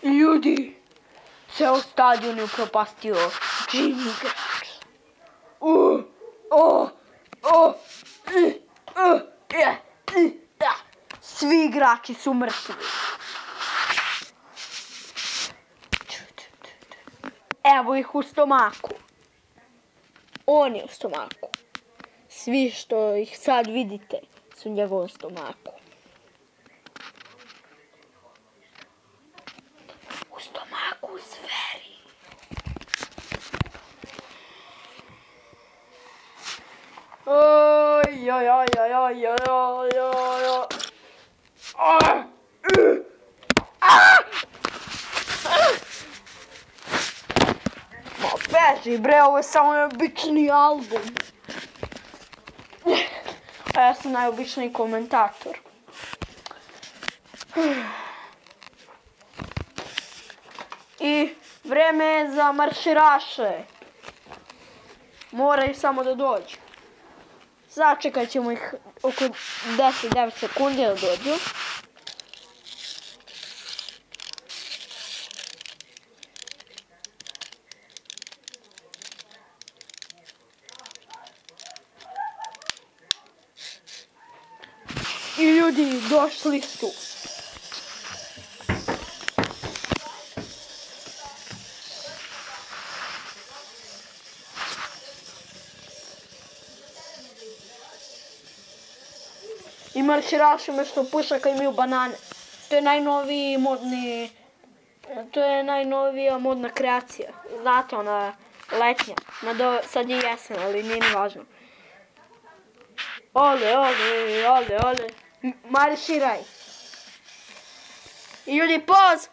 Ljudi, ceo stadion je upropastio Jimmy igrač. Svi igrači su mrtvi. Evo ih u stomaku. On je u stomaku. Svi što ih sad vidite su u njegovom stomaku. U stomaku zveri. Ma beži bre, ovo je samo neobični album. A ja sam najobičniji komentator. I vreme je za marširaše. Moraju samo da dođu. Začekat ćemo ih oko 10-9 sekundi da dođu. I ljudi došli su. I marširaši umjesto pušaka imaju banane. To je najnoviji modni... To je najnovija modna kreacija. Znate, ona letnja. Sad je jesen, ali nije ni važno. Ole. Marširaj. I ljudi, poz!